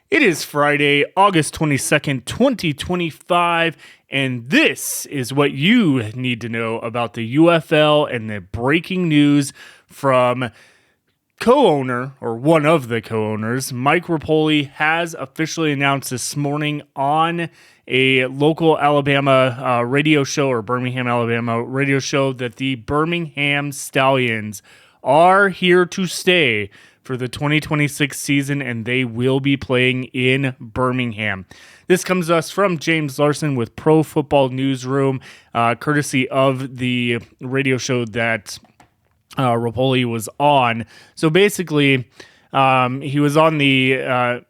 It is Friday, August 22nd, 2025, and this is what you need to know about the UFL and the breaking news from co-owner, or one of the co-owners, Mike Rapoli, has officially announced this morning on a local Alabama radio show, or Birmingham, Alabama radio show, that the Birmingham Stallions are here to stay for the 2026 season, and they will be playing in Birmingham. This comes to us from James Larson with Pro Football Newsroom, courtesy of the radio show that Rapoli was on. So basically, he was on the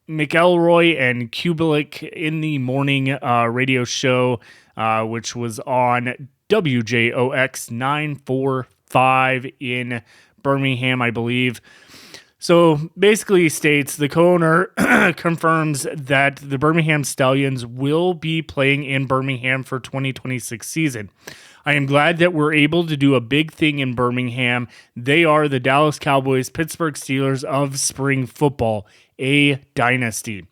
McElroy and Kubelik in the morning radio show, which was on WJOX 945 in Birmingham, I believe. So basically he states the co-owner confirms that the Birmingham Stallions will be playing in Birmingham for 2026 season. I am glad that we're able to do a big thing in Birmingham. They are the Dallas Cowboys, Pittsburgh Steelers of spring football, a dynasty.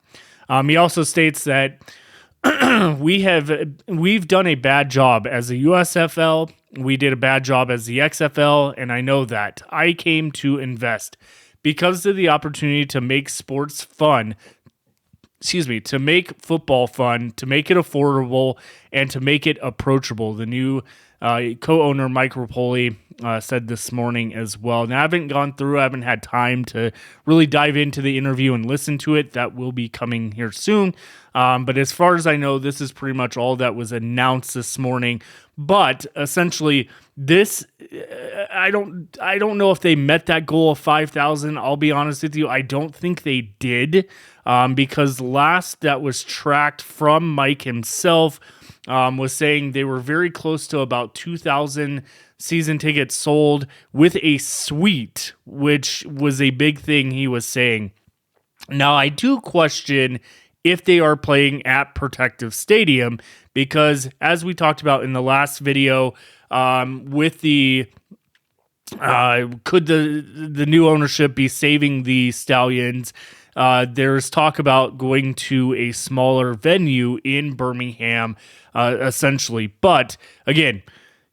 He also states that we've done a bad job as the USFL. We did a bad job as the XFL, and I know that. I came to invest because of the opportunity to make sports fun. To make football fun, to make it affordable, and to make it approachable. The new co-owner, Mike Rapoli, said this morning as well. Now, I haven't had time to really dive into the interview and listen to it. That will be coming here soon. But as far as I know, this is pretty much all that was announced this morning. But essentially, this I don't know if they met that goal of 5,000. I'll be honest with you, I don't think they did, because last that was tracked from Mike himself was saying they were very close to about 2,000 season tickets sold with a suite, which was a big thing he was saying. Now, I do question if they are playing at Protective Stadium, because as we talked about in the last video, with the could the new ownership be saving the Stallions? There's talk about going to a smaller venue in Birmingham, essentially. But again,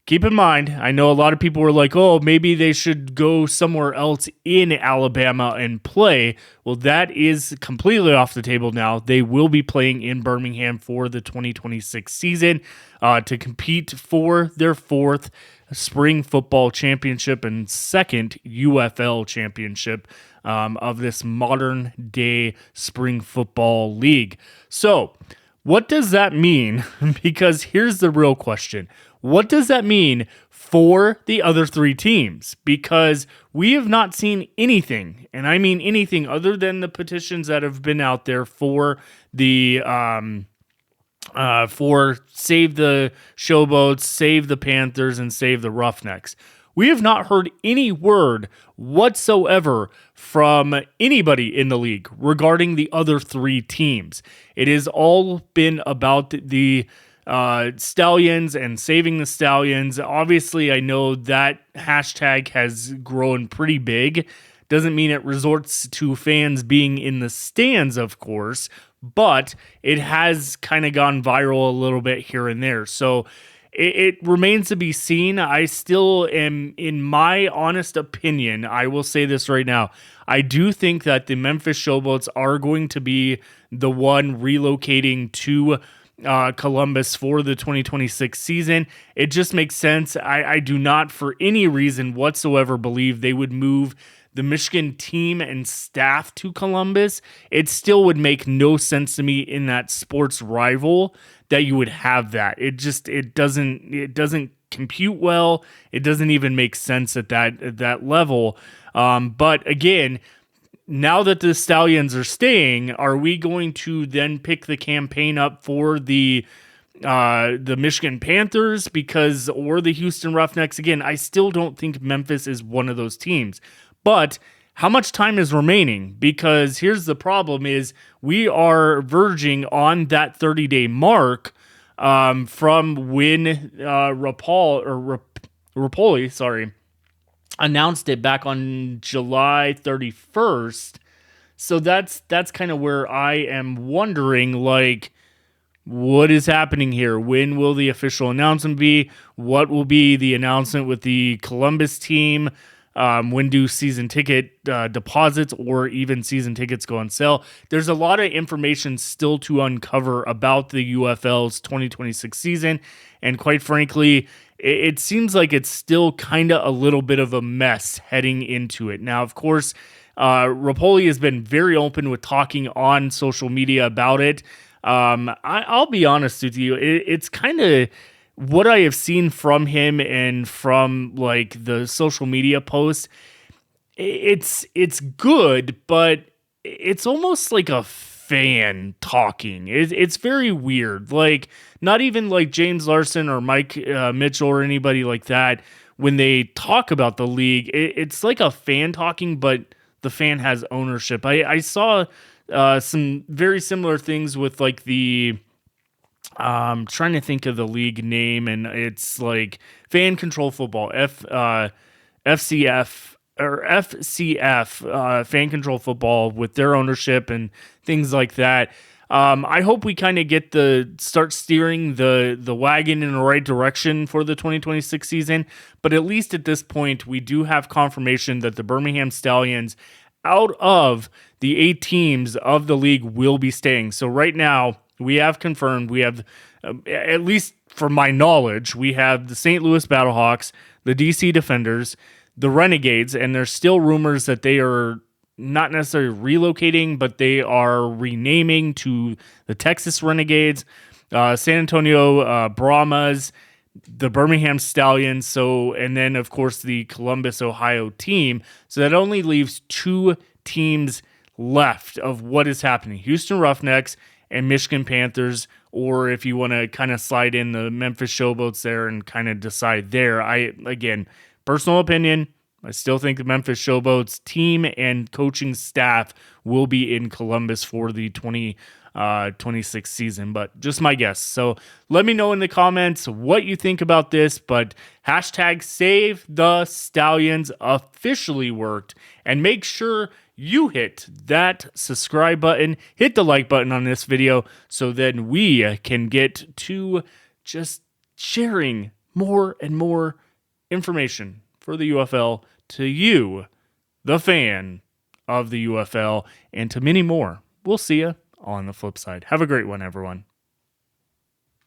keep in mind, I know a lot of people were like, oh, maybe they should go somewhere else in Alabama and play. Well, that is completely off the table now. They will be playing in Birmingham for the 2026 season to compete for their fourth spring football championship and second UFL championship of this modern day spring football league. So what does that mean? Because here's the real question. What does that mean for the other three teams? Because we have not seen anything, and I mean anything other than the petitions that have been out there for the for save the Showboats, save the Panthers, and save the Roughnecks. We have not heard any word whatsoever from anybody in the league regarding the other three teams. It has all been about the Stallions and saving the Stallions. Obviously, I know that hashtag has grown pretty big. Doesn't mean it resorts to fans being in the stands, of course, but it has kind of gone viral a little bit here and there. So it remains to be seen. I still am, in my honest opinion, I will say this right now, I do think that the Memphis Showboats are going to be the one relocating to Columbus for the 2026 season. It just makes sense. I do not for any reason whatsoever believe they would move the Michigan team and staff to Columbus. It still would make no sense to me in that sports rival that you would have that. It doesn't compute well. It doesn't even make sense at that level. But again, now that the Stallions are staying, are we going to then pick the campaign up for the Michigan Panthers or the Houston Roughnecks? Again, I still don't think Memphis is one of those teams. But how much time is remaining? Because here's the problem: is we are verging on that 30-day mark from when Rapoli announced it back on July 31st. So that's kind of where I am wondering, like, what is happening here? When will the official announcement be? What will be the announcement with the Columbus team? When do season ticket deposits or even season tickets go on sale? There's a lot of information still to uncover about the UFL's 2026 season. And quite frankly, it seems like it's still kind of a little bit of a mess heading into it. Now, of course, Rapoli has been very open with talking on social media about it. I'll be honest with you, it's kind of what I have seen from him and from like the social media posts. It's good, but it's almost like a fan talking. It's very weird. Like not even like James Larson or Mike Mitchell or anybody like that. When they talk about the league, it's like a fan talking, but the fan has ownership. I saw some very similar things with like the trying to think of the league name, and it's like Fan Control Football, FCF or FCF, Fan Control Football, with their ownership and things like that. I hope we kind of get start steering the wagon in the right direction for the 2026 season. But at least at this point, we do have confirmation that the Birmingham Stallions, out of the 8 teams of the league, will be staying. So right now, we have confirmed, we have, at least for my knowledge, we have the St. Louis Battlehawks, the DC Defenders, the Renegades, and there's still rumors that they are not necessarily relocating, but they are renaming to the Texas Renegades, San Antonio Brahmas, the Birmingham Stallions, and then of course the Columbus, Ohio team. So that only leaves 2 teams left of what is happening: Houston Roughnecks and Michigan Panthers. Or if you want to kind of slide in the Memphis Showboats there and kind of decide there. Again, personal opinion, I still think the Memphis Showboats team and coaching staff will be in Columbus for the 2026 season, but just my guess. So let me know in the comments what you think about this, but hashtag Save the Stallions officially worked, and make sure you hit that subscribe button, hit the like button on this video, so then we can get to just sharing more and more information for the UFL to you, the fan of the UFL, and to many more. We'll see you on the flip side. Have a great one, everyone.